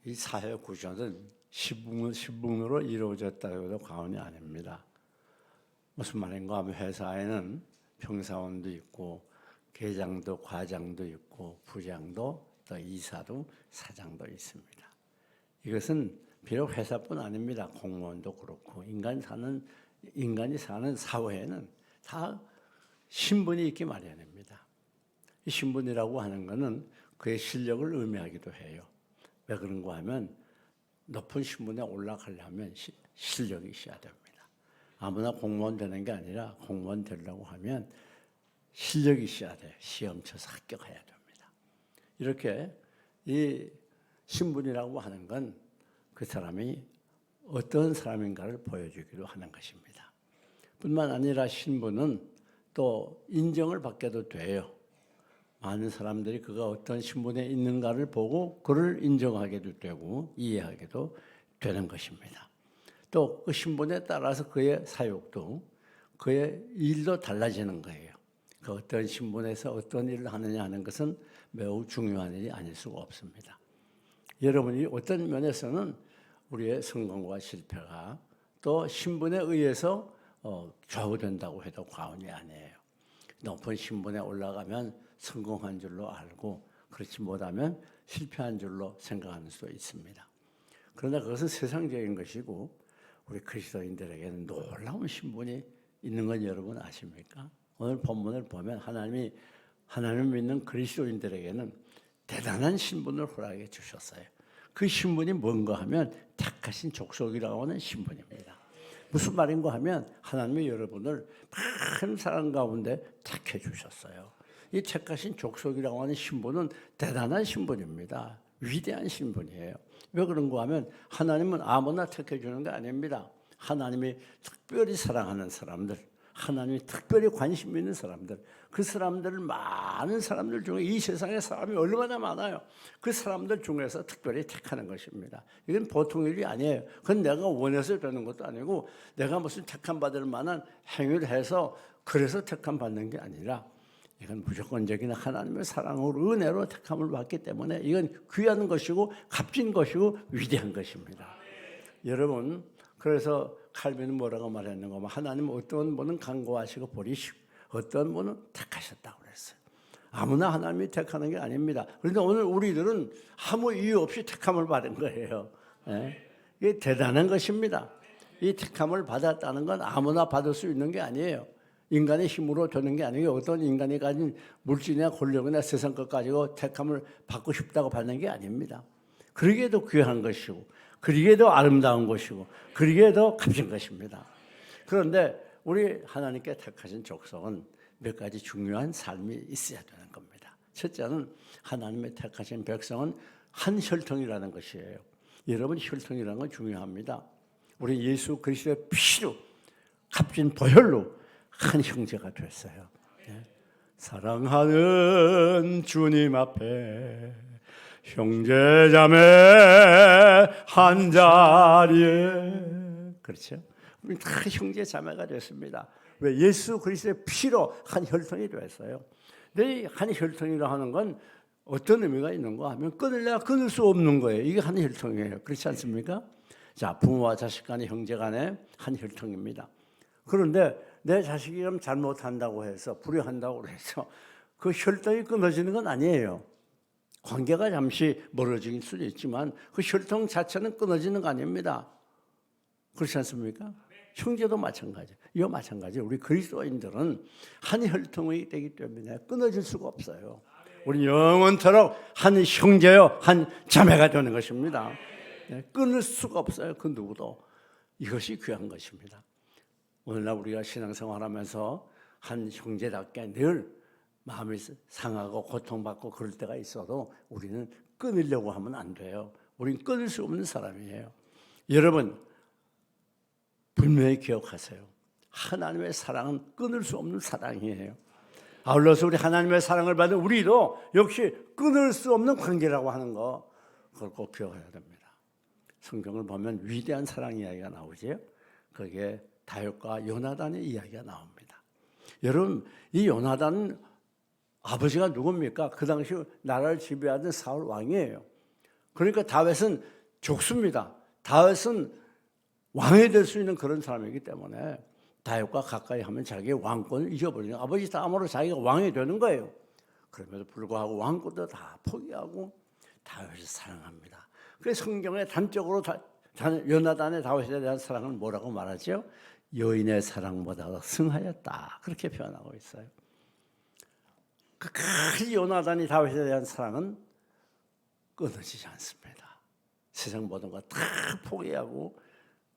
이 사회 구조는 신분으로 이루어졌다고 해도 과언이 아닙니다. 무슨 말인가 하면 회사에는 평사원도 있고 계장도 과장도 있고 부장도 또 이사도 사장도 있습니다. 이것은 비록 회사뿐 아닙니다. 공무원도 그렇고 인간이 사는 사회에는 다 신분이 있기 마련입니다. 이 신분이라고 하는 것은 그의 실력을 의미하기도 해요. 왜 그런가 하면 높은 신분에 올라가려면 실력이 있어야 됩니다. 아무나 공무원 되는 게 아니라 공무원 되려고 하면 실력이 있어야 돼요. 시험 쳐서 합격해야 됩니다. 이렇게 이 신분이라고 하는 건 그 사람이 어떤 사람인가를 보여주기도 하는 것입니다. 뿐만 아니라 신분은 또 인정을 받게도 돼요. 많은 사람들이 그가 어떤 신분에 있는가를 보고 그를 인정하게도 되고 이해하게도 되는 것입니다. 또 그 신분에 따라서 그의 사역도 그의 일도 달라지는 거예요. 그 어떤 신분에서 어떤 일을 하느냐 하는 것은 매우 중요한 일이 아닐 수가 없습니다. 여러분이 어떤 면에서는 우리의 성공과 실패가 또 신분에 의해서 좌우된다고 해도 과언이 아니에요. 높은 신분에 올라가면 성공한 줄로 알고 그렇지 못하면 실패한 줄로 생각하는 수도 있습니다. 그러나 그것은 세상적인 것이고 우리 그리스도인들에게는 놀라운 신분이 있는 건 여러분 아십니까? 오늘 본문을 보면 하나님을 믿는 그리스도인들에게는 대단한 신분을 허락해 주셨어요. 그 신분이 뭔가 하면 택하신 족속이라고 하는 신분입니다. 무슨 말인가 하면 하나님이 여러분을 많은 사람 가운데 택해 주셨어요. 이 택하신 족속이라고 하는 신분은 대단한 신분입니다. 위대한 신분이에요. 왜 그런가 하면 하나님은 아무나 택해 주는 게 아닙니다. 하나님이 특별히 사랑하는 사람들, 하나님이 특별히 관심 있는 사람들, 그 사람들을 많은 사람들 중에 이 세상에 사람이 얼마나 많아요. 그 사람들 중에서 특별히 택하는 것입니다. 이건 보통 일이 아니에요. 그건 내가 원해서 되는 것도 아니고 내가 무슨 택함 받을 만한 행위를 해서 그래서 택함 받는 게 아니라 이건 무조건적인 하나님의 사랑으로 은혜로 택함을 받기 때문에 이건 귀한 것이고 값진 것이고 위대한 것입니다. 여러분, 그래서 칼빈은 뭐라고 말했는가 하면 하나님은 어떤 분은 간구하시고 버리시고 어떤 분은 택하셨다고 그랬어요. 아무나 하나님이 택하는 게 아닙니다. 그런데 오늘 우리들은 아무 이유 없이 택함을 받은 거예요. 이게 대단한 것입니다. 이 택함을 받았다는 건 아무나 받을 수 있는 게 아니에요. 인간의 힘으로 되는 게 아니고 어떤 인간이 가진 물질이나 권력이나 세상 것 가지고 택함을 받고 싶다고 받는 게 아닙니다. 그러기에도 귀한 것이고 그러기에도 아름다운 것이고 그러기에도 값진 것입니다. 그런데 우리 하나님께 택하신 족속은 몇 가지 중요한 삶이 있어야 되는 겁니다. 첫째는 하나님의 택하신 백성은 한 혈통이라는 것이에요. 여러분, 혈통이라는 건 중요합니다. 우리 예수 그리스도의 피로 값진 보혈로 한 형제가 됐어요. 사랑하는 주님 앞에 형제자매 한 자리에, 그렇죠? 우리 다 형제자매가 됐습니다. 왜? 예수 그리스도의 피로 한 혈통이 됐어요. 근데 이 한 혈통이라 하는 건 어떤 의미가 있는가 하면 끊을래야 끊을 수 없는 거예요. 이게 한 혈통이에요. 그렇지 않습니까? 자, 부모와 자식 간의 형제 간의 한 혈통입니다. 그런데 내 자식이 좀 잘못한다고 해서 불효한다고 해서 그 혈통이 끊어지는 건 아니에요. 관계가 잠시 멀어질 수도 있지만 그 혈통 자체는 끊어지는 거 아닙니다. 그렇지 않습니까? 형제도 마찬가지. 이와 마찬가지. 우리 그리스도인들은 한 혈통이 되기 때문에 끊어질 수가 없어요. 우리 영원토록 한 형제요, 한 자매가 되는 것입니다. 끊을 수가 없어요. 그 누구도. 이것이 귀한 것입니다. 오늘날 우리가 신앙생활하면서 한 형제답게 늘 마음이 상하고 고통받고 그럴 때가 있어도 우리는 끊으려고 하면 안 돼요. 우리는 끊을 수 없는 사람이에요. 여러분, 분명히 기억하세요. 하나님의 사랑은 끊을 수 없는 사랑이에요. 아울러서 우리 하나님의 사랑을 받은 우리도 역시 끊을 수 없는 관계라고 하는 거, 그걸 꼭 기억해야 됩니다. 성경을 보면 위대한 사랑 이야기가 나오죠. 거기에 다윗과 요나단의 이야기가 나옵니다. 여러분, 이 요나단은 아버지가 누굽니까? 그 당시 나라를 지배하던 사울 왕이에요. 그러니까 다윗은 족수입니다. 다윗은 왕이 될 수 있는 그런 사람이기 때문에 다윗과 가까이 하면 자기의 왕권을 잊어버리는, 아버지 땀으로 자기가 왕이 되는 거예요. 그럼에도 불구하고 왕권도 다 포기하고 다윗을 사랑합니다. 그래서 성경에 단적으로 요나단의 다윗에 대한 사랑은 뭐라고 말하죠? 여인의 사랑보다 승하였다, 그렇게 표현하고 있어요. 끝까지 요나단이 다윗에 대한 사랑은 끊어지지 않습니다. 세상 모든 거 다 포기하고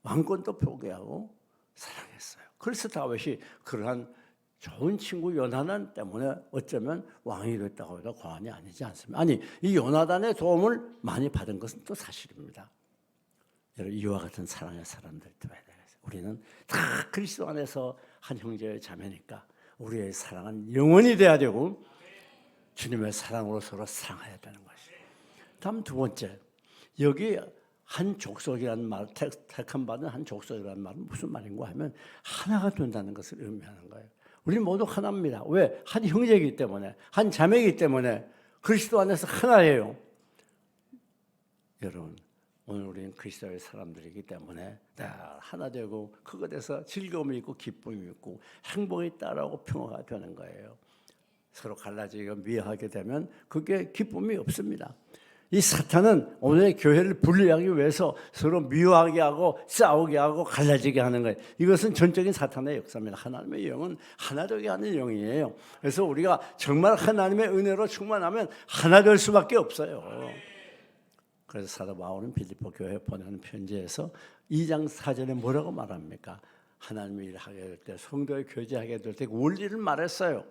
왕권도 포기하고 사랑했어요. 그래서 다윗이 그러한 좋은 친구 요나단 때문에 어쩌면 왕이 됐다고 해도 과언이 아니지 않습니다. 아니, 이 요나단의 도움을 많이 받은 것은 또 사실입니다. 여러분, 이와 같은 사랑의 사람들 되어야 되겠어요. 우리는 다 그리스도 안에서 한 형제의 자매니까 우리의 사랑은 영원히 돼야 되고 주님의 사랑으로 서로 사랑해야 되는 것이에요. 다음 두 번째, 여기 한 족속이라는 말, 택함 받은 한 족속이라는 말은 무슨 말인가 하면 하나가 된다는 것을 의미하는 거예요. 우리는 모두 하나입니다. 왜? 한 형제이기 때문에, 한 자매이기 때문에 그리스도 안에서 하나예요. 여러분, 오늘 우리는 그리스도의 사람들이기 때문에 다 하나 되고 그것에서 즐거움이 있고 기쁨이 있고 행복이 따라오고 평화가 되는 거예요. 서로 갈라지고 미워하게 되면 그게 기쁨이 없습니다. 이 사탄은 오늘 교회를 분리하기 위해서 서로 미워하게 하고 싸우게 하고 갈라지게 하는 거예요. 이것은 전적인 사탄의 역사입니다. 하나님의 영은 하나 되게 하는 영이에요. 그래서 우리가 정말 하나님의 은혜로 충만하면 하나 될 수밖에 없어요. 그래서 사도 바울은 빌립보 교회에 보내는 편지에서 2장 4절에 뭐라고 말합니까? 하나님의 일을 하게 될 때, 성도의 교제하게 될 때 원리를 말했어요.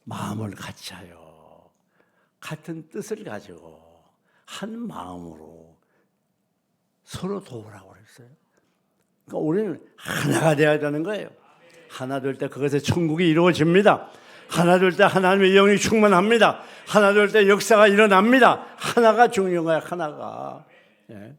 마음을 같이 하여 같은 뜻을 가지고 한 마음으로 서로 도우라고 그랬어요. 그러니까 우리는 하나가 되어야 되는 거예요. 하나 될 때 그것에 천국이 이루어집니다. 하나 될 때 하나님의 영이 충만합니다. 하나 될 때 역사가 일어납니다. 하나가 중요한 거예요. 하나가. 예.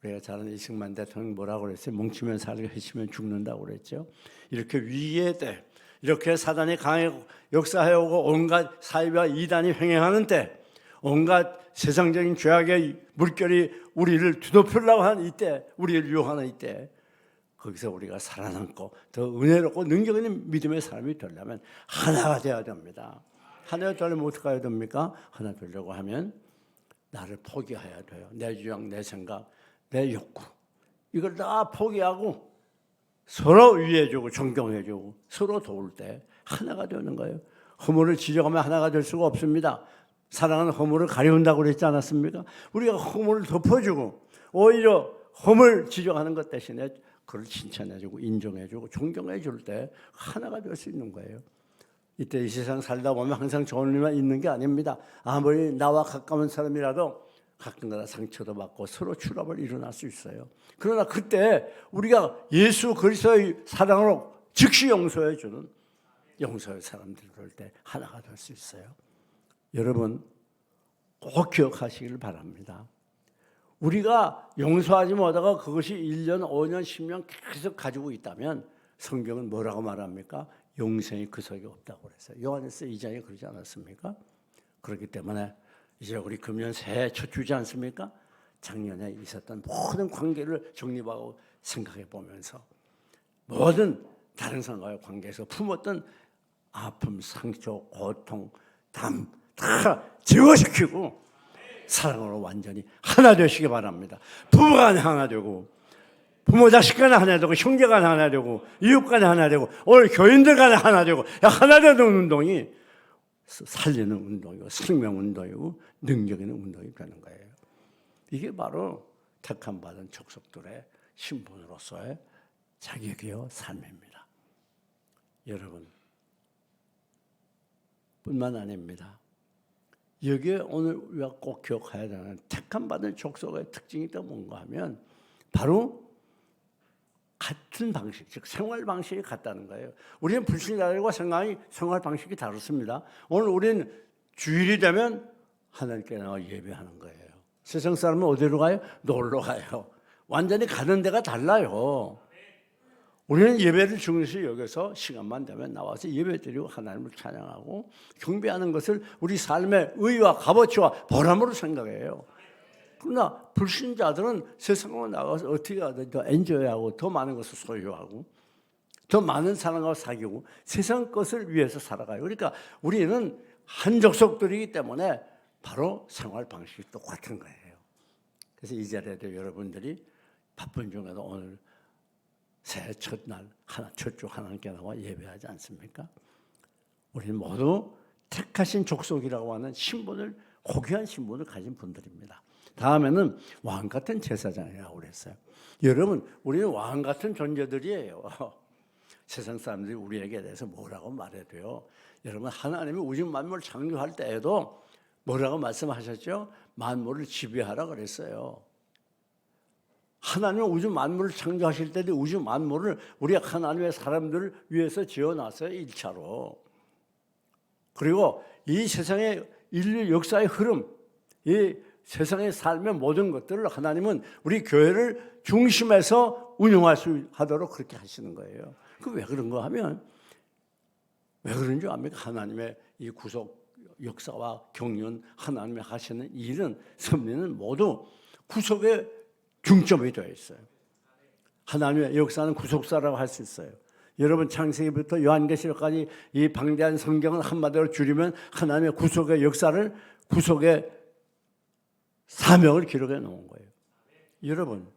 우리가 잘 아는 이승만 대통령 뭐라고 그랬어요? 뭉치면 살고 해치면 죽는다고 그랬죠. 이렇게 위기의 때, 이렇게 사단이 강하게 역사해오고 온갖 사이와 이단이 횡행하는 때, 온갖 세상적인 죄악의 물결이 우리를 뒤덮으려고 하는 이때, 우리를 유혹하는 이때, 거기서 우리가 살아남고 더 은혜롭고 능력 있는 믿음의 사람이 되려면 하나가 되어야 됩니다. 하나가 되려면 어떻게 해야 됩니까? 하나 되려고 하면 나를 포기해야 돼요. 내 주장, 내 생각, 내 욕구, 이걸 다 포기하고 서로 위해주고 존경해주고 서로 도울 때 하나가 되는 거예요. 허물을 지적하면 하나가 될 수가 없습니다. 사랑은 허물을 가려운다고 그랬지 않았습니까? 우리가 허물을 덮어주고 오히려 허물 지적하는 것 대신에 그걸 칭찬해주고 인정해주고 존경해줄 때 하나가 될 수 있는 거예요. 이때 이 세상 살다 보면 항상 좋은 일만 있는 게 아닙니다. 아무리 나와 가까운 사람이라도 가끔가다 상처도 받고 서로 추락을 일어날 수 있어요. 그러나 그때 우리가 예수 그리스도의 사랑으로 즉시 용서해 주는 용서의 사람들 될 때 하나가 될 수 있어요. 여러분 꼭 기억하시기를 바랍니다. 우리가 용서하지 못하고 그것이 1년, 5년, 10년 계속 가지고 있다면 성경은 뭐라고 말합니까? 영생이 그 속에 없다고 그랬어요. 요한일서 2장에 그러지 않았습니까? 그렇기 때문에 이제 우리 금년 새해 첫 주지 않습니까? 작년에 있었던 모든 관계를 정립하고 생각해 보면서 모든 다른 사람과의 관계에서 품었던 아픔, 상처, 고통, 담 다 제거시키고 사랑으로 완전히 하나 되시기 바랍니다. 부부간에 하나 되고 부모 자식 간에 하나 되고 형제 간에 하나 되고 이웃 간에 하나 되고 오늘 교인들 간에 하나 되고 하나 되는 운동이 살리는 운동이고 생명 운동이고 능력 있는 운동이 되는 거예요. 이게 바로 택함 받은 족속들의 신분으로서의 자격이요 삶입니다. 여러분 뿐만 아닙니다. 여기에 오늘 우리가 꼭 기억해야 되는 택함 받은 족속의 특징이 또 뭔가 하면 바로 같은 방식, 즉 생활 방식이 같다는 거예요. 우리는 불신자들과 생활 방식이 다릅니다. 오늘 우리는 주일이 되면 하나님께 나와 예배하는 거예요. 세상 사람은 어디로 가요? 놀러 가요. 완전히 가는 데가 달라요. 우리는 예배를 중요시 여겨서 시간만 되면 나와서 예배드리고 하나님을 찬양하고 경배하는 것을 우리 삶의 의와 값어치와 보람으로 생각해요. 그러나 불신자들은 세상으로 나가서 어떻게 하든 더 엔조이하고 더 많은 것을 소유하고 더 많은 사람과 사귀고 세상 것을 위해서 살아가요. 그러니까 우리는 한 족속들이기 때문에 바로 생활 방식이 똑같은 거예요. 그래서 이 자리에도 여러분들이 바쁜 중에도 오늘 새해 첫날 첫주 하나님께 나와 예배하지 않습니까? 우리는 모두 택하신 족속이라고 하는 신분을, 고귀한 신분을 가진 분들입니다. 다음에는 왕 같은 제사장이라고 그랬어요. 여러분, 우리는 왕 같은 존재들이에요. 세상 사람들이 우리에게 대해서 뭐라고 말해도요. 여러분, 하나님이 우주 만물을 창조할 때에도 뭐라고 말씀하셨죠? 만물을 지배하라 그랬어요. 하나님은 우주 만물을 창조하실 때도 우주 만물을 우리 하나님의 사람들을 위해서 지어놨어요. 1차로. 그리고 이 세상의 인류 역사의 흐름, 이 세상의 삶의 모든 것들을 하나님은 우리 교회를 중심에서 운영하도록 그렇게 하시는 거예요. 그 왜 그런가 하면, 왜 그런 줄 압니까? 하나님의 이 구속 역사와 경륜, 하나님이 하시는 일은, 섭리는 모두 구속의 중점이 되어 있어요. 하나님의 역사는 구속사라고 할 수 있어요. 여러분, 창세기부터 요한계시록까지 이 방대한 성경을 한마디로 줄이면 하나님의 구속의 역사를, 구속의 사명을 기록해 놓은 거예요. 여러분,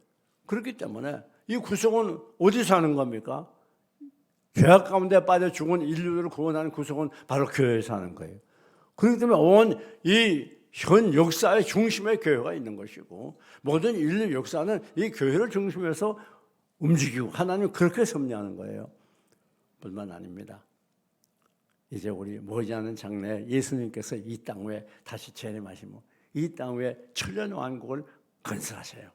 그렇기 때문에 이 구속은 어디서 하는 겁니까? 죄악 가운데 빠져 죽은 인류를 구원하는 구속은 바로 교회에서 하는 거예요. 그렇기 때문에 온 이 현 역사의 중심에 교회가 있는 것이고, 모든 인류 역사는 이 교회를 중심해서 움직이고, 하나님은 그렇게 섭리하는 거예요. 뿐만 아닙니다. 이제 우리 머지않은 장래에 예수님께서 이 땅 위에 다시 재림하시면 이 땅 위에 천년 왕국을 건설하셔요.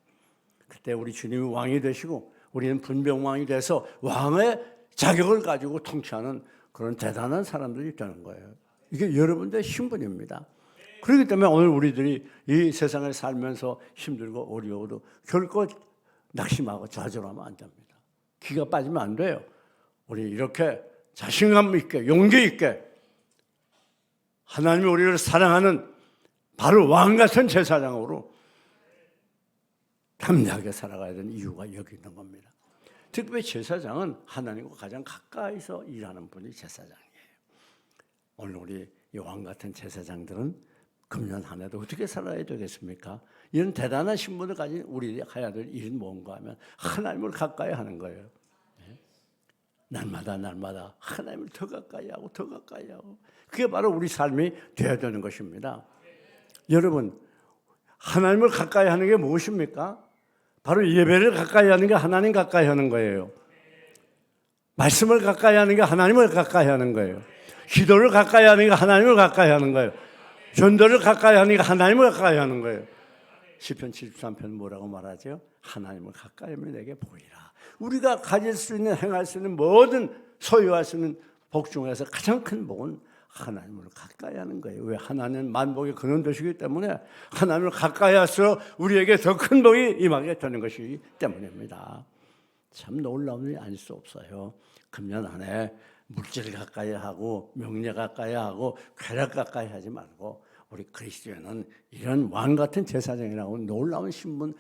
그때 우리 주님이 왕이 되시고 우리는 분병왕이 돼서 왕의 자격을 가지고 통치하는 그런 대단한 사람들이 되는 거예요. 이게 여러분들의 신분입니다. 그렇기 때문에 오늘 우리들이 이 세상을 살면서 힘들고 어려워도 결코 낙심하고 좌절하면 안 됩니다. 기가 빠지면 안 돼요. 우리 이렇게 자신감 있게, 용기 있게 하나님이 우리를 사랑하는 바로 왕 같은 제사장으로 담대하게 살아가야 되는 이유가 여기 있는 겁니다. 특별히 제사장은 하나님과 가장 가까이서 일하는 분이 제사장이에요. 오늘 우리 이 왕 같은 제사장들은 금년 한 해도 어떻게 살아야 되겠습니까? 이런 대단한 신분을 가진 우리가 해야 될 일은 뭔가 하면 하나님을 가까이 하는 거예요. 날마다 하나님을 더 가까이 하고 더 가까이 하고, 그게 바로 우리 삶이 되어야 되는 것입니다. 여러분, 하나님을 가까이 하는 게 무엇입니까? 바로 예배를 가까이 하는 게 하나님 가까이 하는 거예요. 말씀을 가까이 하는 게 하나님을 가까이 하는 거예요. 기도를 가까이 하는 게 하나님을 가까이 하는 거예요. 전도를 가까이 하는 게 하나님을 가까이 하는 거예요. 시편 73편 뭐라고 말하죠? 하나님을 가까이 하면 내게 보이라. 우리가 가질 수 있는, 행할 수 있는 모든, 소유할 수 있는 복 중에서 가장 큰 복은 하나님을 가까이 하는 거예요. 왜? 하나님은 만복의 근원 되시기 때문에 하나님을 가까이 할수록 우리에게 더 큰 복이 임하게 되는 것이기 때문입니다. 참 놀라운 일이 아닐 수 없어요. 금년 안에 물질 가까이 하고 명예 가까이 하고 쾌락 가까이 하지 말고 우리 그리스도인은 이런 왕 같은 제사장이라고 놀라운 신분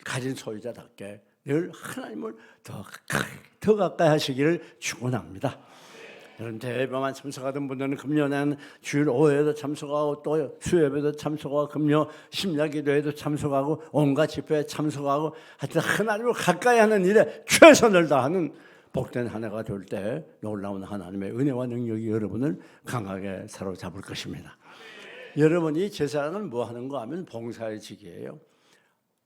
가진 소유자답게 늘 하나님을 더 가까이 하시기를 축원합니다. 여러분, 대회만 참석하던 분들은 금년에는 주일 5회에도 참석하고 또 수요예배도 참석하고 금요 심야기도에도 참석하고 온갖 집회에 참석하고 하여튼 하나님을 가까이 하는 일에 최선을 다하는 복된 한 해가 될 때 놀라운 하나님의 은혜와 능력이 여러분을 강하게 사로잡을 것입니다. 여러분, 이 제사는 뭐 하는가 하면 봉사의 직이에요.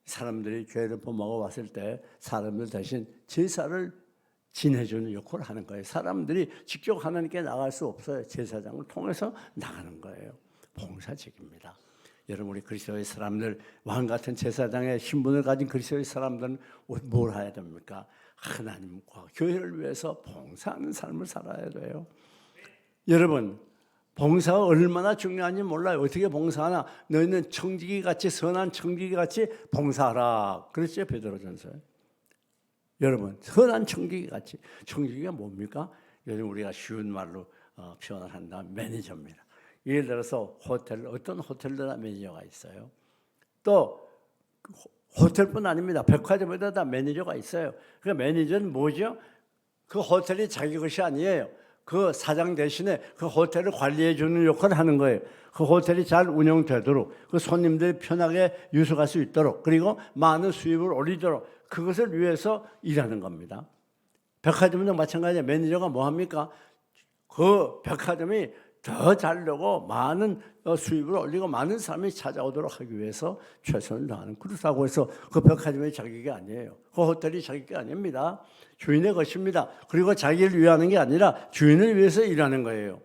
사람들이 죄를 범하고 왔을 때 사람들 대신 제사를 지내주는 역할을 하는 거예요. 사람들이 직접 하나님께 나갈 수 없어요. 제사장을 통해서 나가는 거예요. 봉사직입니다. 여러분, 우리 그리스도의 사람들, 왕 같은 제사장의 신분을 가진 그리스도의 사람들은 뭘 해야 됩니까? 하나님과 교회를 위해서 봉사하는 삶을 살아야 돼요. 여러분, 봉사가 얼마나 중요한지 몰라요. 어떻게 봉사하나? 너희는 청지기같이, 선한 청지기같이 봉사하라. 그랬죠, 베드로전서에. 여러분, 선한 청지기같이. 청지기가 뭡니까? 요즘 우리가 쉬운 말로 표현을 한다면 매니저입니다. 예를 들어서 어떤 호텔들에 매니저가 있어요. 또 호텔뿐 아닙니다. 백화점에도 다 매니저가 있어요. 그 매니저는 뭐죠? 그 호텔이 자기 것이 아니에요. 그 사장 대신에 그 호텔을 관리해 주는 역할을 하는 거예요. 그 호텔이 잘 운영되도록, 그 손님들이 편하게 유숙할 수 있도록, 그리고 많은 수입을 올리도록 그것을 위해서 일하는 겁니다. 백화점도 마찬가지예요. 매니저가 뭐 합니까? 그 백화점이 더 잘 되고 많은 수입을 올리고 많은 사람이 찾아오도록 하기 위해서 최선을 다하는, 그렇다고 해서 그 백화점이 자기가 아니에요. 그 호텔이 자기가 아닙니다. 주인의 것입니다. 그리고 자기를 위하는 게 아니라 주인을 위해서 일하는 거예요.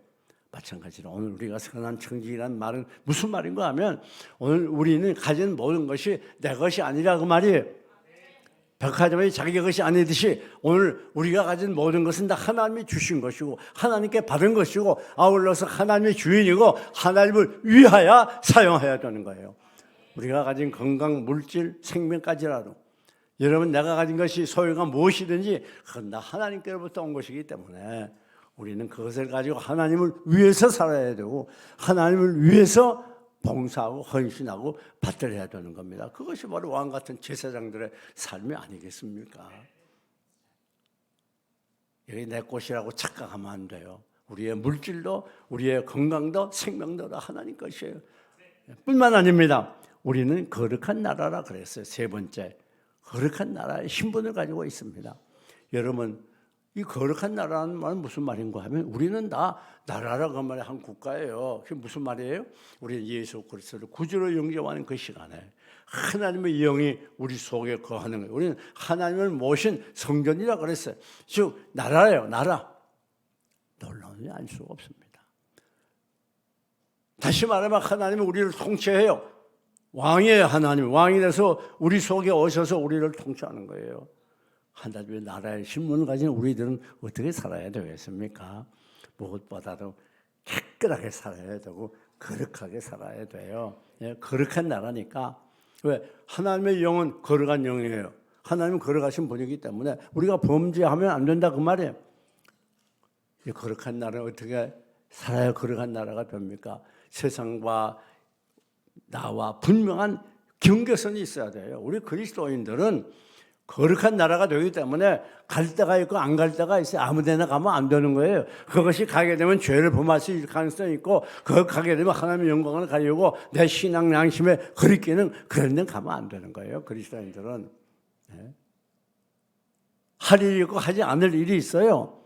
마찬가지로 오늘 우리가 선한 청지기라는 말은 무슨 말인가 하면, 오늘 우리는 가진 모든 것이 내 것이 아니라 그 말이에요. 백화점이 자기 것이 아니듯이 오늘 우리가 가진 모든 것은 다 하나님이 주신 것이고 하나님께 받은 것이고, 아울러서 하나님의 주인이고 하나님을 위하여 사용해야 되는 거예요. 우리가 가진 건강, 물질, 생명까지라도, 여러분, 내가 가진 것이 소유가 무엇이든지 그건 다 하나님께로부터 온 것이기 때문에 우리는 그것을 가지고 하나님을 위해서 살아야 되고 하나님을 위해서 봉사하고 헌신하고 받들어야 되는 겁니다. 그것이 바로 왕 같은 제사장들의 삶이 아니겠습니까? 여기 내 것이라고 착각하면 안 돼요. 우리의 물질도 우리의 건강도 생명도 다 하나님 것이에요. 뿐만 아닙니다. 우리는 거룩한 나라라 그랬어요. 세 번째, 거룩한 나라의 신분을 가지고 있습니다. 여러분, 이 거룩한 나라는 말은 무슨 말인가 하면, 우리는 다 나라라고 말해 한 국가예요. 그게 무슨 말이에요? 우리는 예수 그리스도를 구주로 영접하는 그 시간에 하나님의 영이 우리 속에 거하는 거예요. 우리는 하나님을 모신 성전이라 그랬어요. 즉 나라예요. 나라. 놀라운지 알 수가 없습니다. 다시 말하면 하나님은 우리를 통치해요. 왕이에요. 하나님 왕이 돼서 우리 속에 오셔서 우리를 통치하는 거예요. 하나님의 나라의 신분을 가진 우리들은 어떻게 살아야 되겠습니까? 무엇보다도 깨끗하게 살아야 되고 거룩하게 살아야 돼요. 예, 거룩한 나라니까. 왜? 하나님의 영은 거룩한 영이에요. 하나님은 거룩하신 분이기 때문에 우리가 범죄하면 안 된다 그 말이에요. 이 거룩한 나라는 어떻게 살아야 거룩한 나라가 됩니까? 세상과 나와 분명한 경계선이 있어야 돼요. 우리 그리스도인들은 거룩한 나라가 되기 때문에 갈 데가 있고 안 갈 데가 있어요. 아무 데나 가면 안 되는 거예요. 그것이 가게 되면 죄를 범할 수 있을 가능성이 있고, 그거 가게 되면 하나님의 영광을 가리고 내 신앙 양심에 거리끼는 그런 데는 가면 안 되는 거예요. 그리스도인들은. 할 일이 있고 하지 않을 일이 있어요.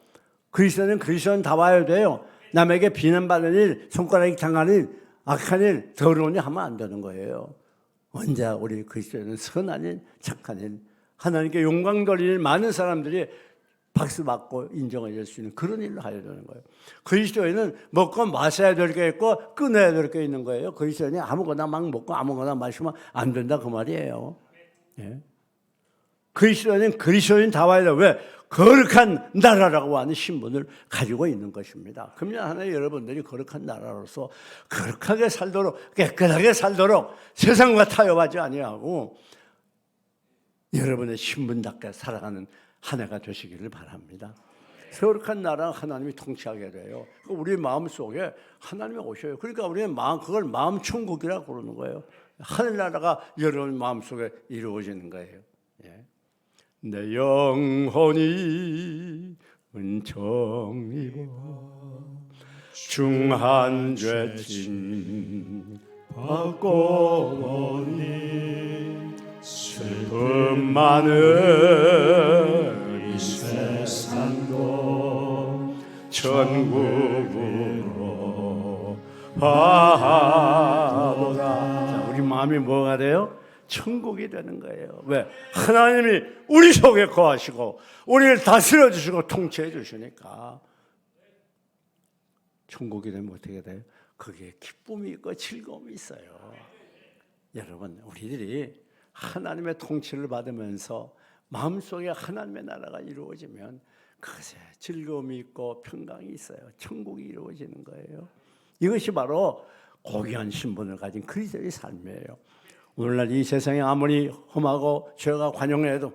그리스도는 다 와야 돼요. 남에게 비난받는 일, 손가락이 당하는 일, 악한 일, 더러운 일 하면 안 되는 거예요. 언제 우리 그리스도인은 선한 일, 착한 일, 하나님께 영광 돌릴 많은 사람들이 박수 받고 인정해 줄 수 있는 그런 일을 해야 되는 거예요. 그리스도인은 먹고 마셔야 될 게 있고 끊어야 될 게 있는 거예요. 그리스도인이 아무거나 막 먹고 아무거나 마시면 안 된다 그 말이에요. 예. 그리스도인은 그리스도인 다 와야 돼요. 왜? 거룩한 나라라고 하는 신분을 가지고 있는 것입니다. 금년 하나 여러분들이 거룩한 나라로서 거룩하게 살도록, 깨끗하게 살도록, 세상과 타협하지 아니하고 여러분의 신분답게 살아가는 한 해가 되시기를 바랍니다. 거룩한 나라 하나님이 통치하게 돼요. 우리 마음 속에 하나님이 오셔요. 그러니까 우리는 그걸 마음 천국이라고 부르는 거예요. 하늘나라가 여러분 마음 속에 이루어지는 거예요. 예. 내 영혼이 은총이고 중한 죄진 받고 오니 슬픔 많은 이 세상도 천국으로 하도다. 자, 우리 마음이 뭐가 돼요? 천국이 되는 거예요. 왜? 하나님이 우리 속에 거하시고 우리를 다스려 주시고 통치해 주시니까. 천국이 되면 어떻게 돼요? 거기에 기쁨이 있고 즐거움이 있어요. 여러분, 우리들이 하나님의 통치를 받으면서 마음속에 하나님의 나라가 이루어지면 그것에 즐거움이 있고 평강이 있어요. 천국이 이루어지는 거예요. 이것이 바로 고귀한 신분을 가진 그리스도의 삶이에요. 오늘날 이 세상이 아무리 험하고 죄가 관영해도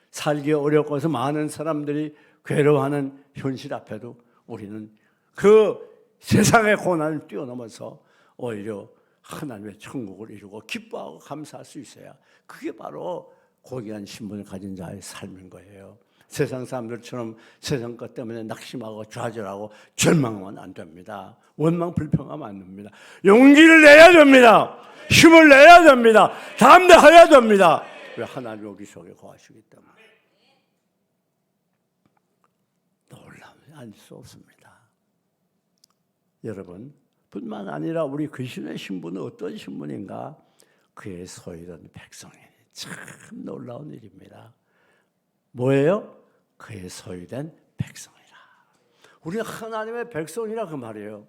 살기 어렵고 해서 많은 사람들이 괴로워하는 현실 앞에도 우리는 그 세상의 고난을 뛰어넘어서 오히려 하나님의 천국을 이루고 기뻐하고 감사할 수 있어야 그게 바로 고귀한 신분을 가진 자의 삶인 거예요. 세상 사람들처럼 세상 것 때문에 낙심하고 좌절하고 절망하면 안 됩니다. 원망 불평하면 안 됩니다. 용기를 내야 됩니다. 힘을 내야 됩니다. 담대해야 됩니다. 왜? 하나님 여기 속에 거하시기 때문에. 놀라움이 아닐 수 없습니다. 여러분 뿐만 아니라 우리 그리스도의 신분은 어떤 신분인가? 그의 소유된 백성이니 참 놀라운 일입니다. 뭐예요? 그의 소유된 백성이라. 우리는 하나님의 백성이라 그 말이에요.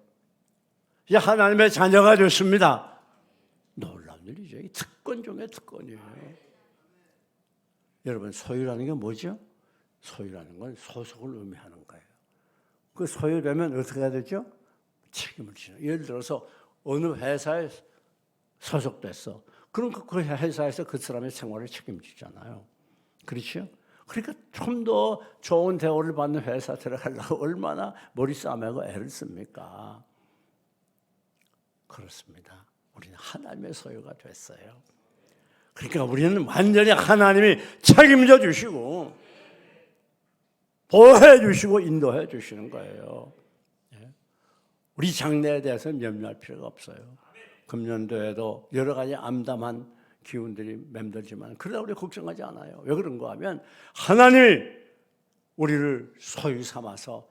이제 하나님의 자녀가 됐습니다. 놀라운 일이죠. 이 특권 중에 특권이에요. 여러분 소유라는 게 뭐죠? 소유라는 건 소속을 의미하는 거예요. 그 소유되면 어떻게 해야 되죠? 책임을 지는. 예를 들어서 어느 회사에 소속됐어. 그럼 그 회사에서 그 사람의 생활을 책임지잖아요. 그렇죠? 그러니까 좀 더 좋은 대우를 받는 회사 들어가려고 얼마나 머리 싸매고 애를 씁니까? 그렇습니다. 우리는 하나님의 소유가 됐어요. 그러니까 우리는 완전히 하나님이 책임져 주시고 보호해 주시고 인도해 주시는 거예요. 우리 장래에 대해서는 염려할 필요가 없어요. 금년도에도 여러 가지 암담한 기운들이 맴돌지만 그러다 우리 걱정하지 않아요. 왜 그런가 하면 하나님이 우리를 소유 삼아서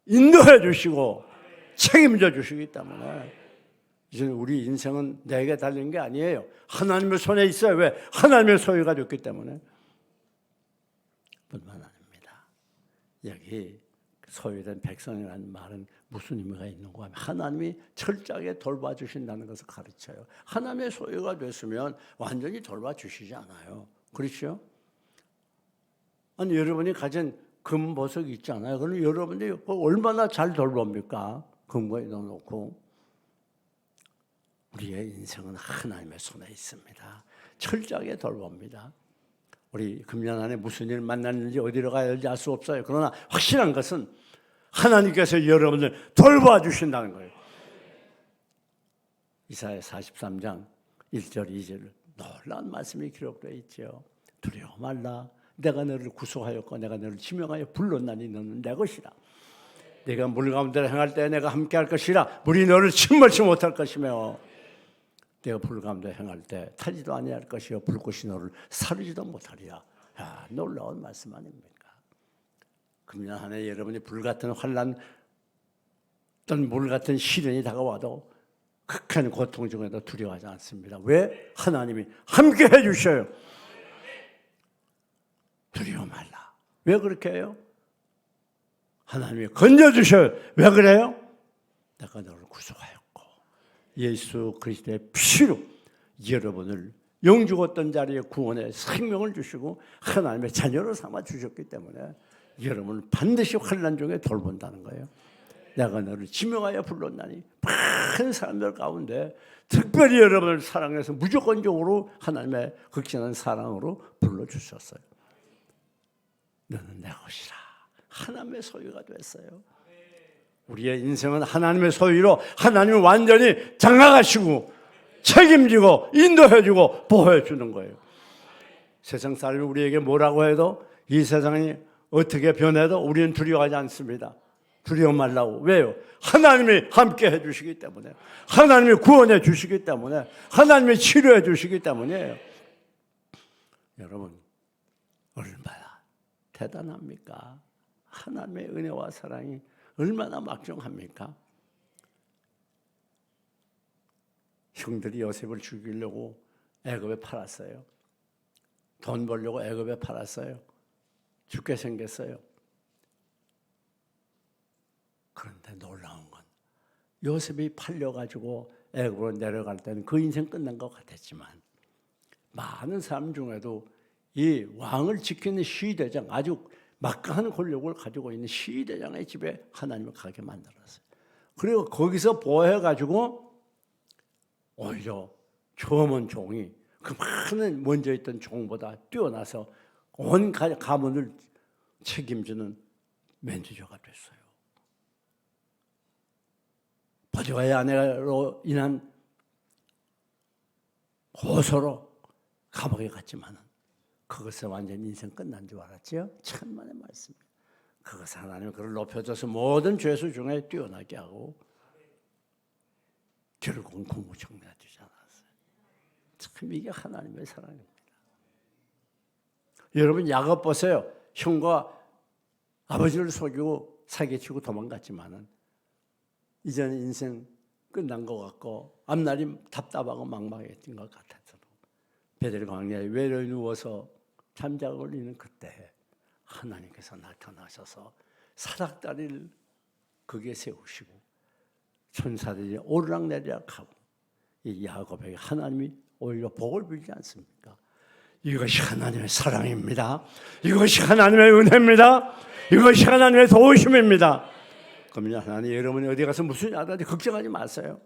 인도해 주시고 책임져 주시기 때문에 이제 우리 인생은 내게 달린 게 아니에요. 하나님의 손에 있어요. 왜? 하나님의 소유가 됐기 때문에. 뿐만 아닙니다. 여기 소유된 백성이라는 말은 무슨 의미가 있는가 하면 하나님이 철저하게 돌봐주신다는 것을 가르쳐요. 하나님의 소유가 됐으면 완전히 돌봐주시지 않아요. 그렇죠? 아니 여러분이 가진 금, 보석이 있잖아요. 그럼 여러분들이 얼마나 잘 돌봅니까? 금고에 넣어놓고. 우리의 인생은 하나님의 손에 있습니다. 철저하게 돌봅니다. 우리 금년 안에 무슨 일 만났는지 어디로 가야 될지 알 수 없어요. 그러나 확실한 것은 하나님께서 여러분을 돌봐주신다는 거예요. 이사야 43장 1절 2절 놀라운 말씀이 기록되어 있죠. 두려워 말라. 내가 너를 구속하였고 내가 너를 지명하여 불렀나니 너는 내 것이라. 네가 물 가운데 행할 때 내가 함께할 것이라. 물이 너를 침몰치 못할 것이며 내가 불 가운데 행할 때 타지도 아니할 것이요 불꽃이 너를 사르지도 못하리라. 야, 놀라운 말씀 아닙니까? 금년 한 해 여러분이 불같은 환난 어떤 물 같은 시련이 다가와도 극한 고통 중에도 두려워하지 않습니다. 왜? 하나님이 함께 해주셔요. 두려워 말라. 왜 그렇게 해요? 하나님이 건져주셔요. 왜 그래요? 내가 너를 구속하였고 예수 그리스도의 피로 여러분을 영죽었던 자리에 구원의 생명을 주시고 하나님의 자녀로 삼아 주셨기 때문에 여러분을 반드시 환난 중에 돌본다는 거예요. 내가 너를 지명하여 불렀나니 많은 사람들 가운데 특별히 여러분을 사랑해서 무조건적으로 하나님의 극진한 사랑으로 불러주셨어요. 너는 내 것이라. 하나님의 소유가 됐어요. 우리의 인생은 하나님의 소유로 하나님이 완전히 장악하시고 책임지고 인도해주고 보호해주는 거예요. 세상 사람이 우리에게 뭐라고 해도 이 세상이 어떻게 변해도 우리는 두려워하지 않습니다. 두려워 말라고. 왜요? 하나님이 함께 해주시기 때문에, 하나님이 구원해 주시기 때문에, 하나님이 치료해 주시기 때문이에요. 여러분 얼마나 대단합니까? 하나님의 은혜와 사랑이 얼마나 막중합니까? 형들이 요셉을 죽이려고 애굽에 팔았어요. 돈 벌려고 애굽에 팔았어요. 죽게 생겼어요. 그런데 놀라운 건 요셉이 팔려가지고 애굽으로 내려갈 때는 그 인생 끝난 것 같았지만 많은 사람 중에도 이 왕을 지키는 시대장, 아주 막강한 권력을 가지고 있는 시대장의 집에 하나님을 가게 만들었어요. 그리고 거기서 보호해가지고 오히려 조문 종이 그 많은 먼저 있던 종보다 뛰어나서 온 가문을 책임지는 맨주저가 됐어요. 보디발의 아내로 인한 고소로 감옥에 갔지만은 그것에 완전히 인생 끝난 줄 알았지요. 천만의 말씀입니다. 그것을 하나님은 그를 높여줘서 모든 죄수 중에 뛰어나게 하고 결국은 국무총리가 되지 않았어요. 참 이게 하나님의 사랑입니다. 여러분 야곱 보세요. 형과 아버지를 속이고 사기치고 도망갔지만은 이제는 인생 끝난 것 같고 앞날이 답답하고 막막했던 것 같았어도 베델 광야에 외로이 누워서 잠자고 걸리는 그때 하나님께서 나타나셔서 사닥다리를 거기에 세우시고 천사들이 오르락내리락하고 이 야곱에게 하나님이 오히려 복을 빌지 않습니까? 이것이 하나님의 사랑입니다. 이것이 하나님의 은혜입니다. 이것이 하나님의 도우심입니다. 그러면 하나님 여러분이 어디 가서 무슨 야단지 걱정하지 마세요.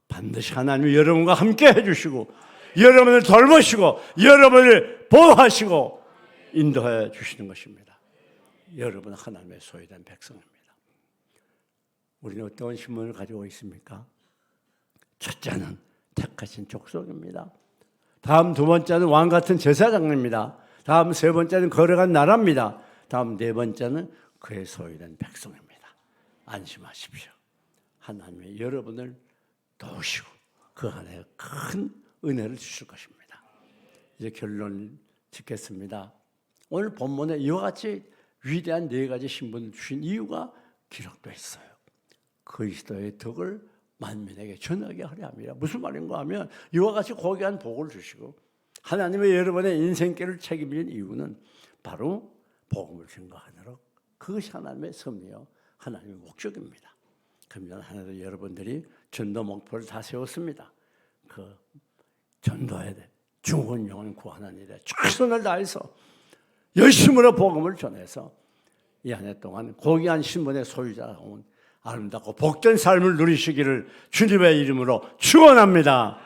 반드시 하나님이 여러분과 함께 해주시고 여러분을 돌보시고 여러분을 보호하시고 인도해 주시는 것입니다. 여러분은 하나님의 소유된 백성입니다. 우리는 어떤 신분을 가지고 있습니까? 첫째는 택하신 족속입니다. 다음 두 번째는 왕같은 제사장입니다. 다음 세 번째는 거룩한 나라입니다. 다음 네 번째는 그의 소유된 백성입니다. 안심하십시오. 하나님이 여러분을 도우시고 그 안에 큰 은혜를 주실 것입니다. 이제 결론을 짓겠습니다. 오늘 본문에 이와 같이 위대한 네 가지 신분을 주신 이유가 기록되어 있어요. 그리스도의 덕을 만민에게 전하게 하려 합니다. 무슨 말인가 하면 이와 같이 고귀한 복을 주시고 하나님의 여러분의 인생길을 책임진 이유는 바로 복음을 증거하느라 그것이 하나님의 섭리요 하나님의 목적입니다. 그러면 하나도 여러분들이 전도 목표를 다 세웠습니다. 그 전도해야 돼. 죽은 영혼 구하는 일에 최선을 다해서 열심으로 복음을 전해서 이 한 해 동안 고귀한 신분의 소유자가 온 아름답고 복된 삶을 누리시기를 주님의 이름으로 축원합니다.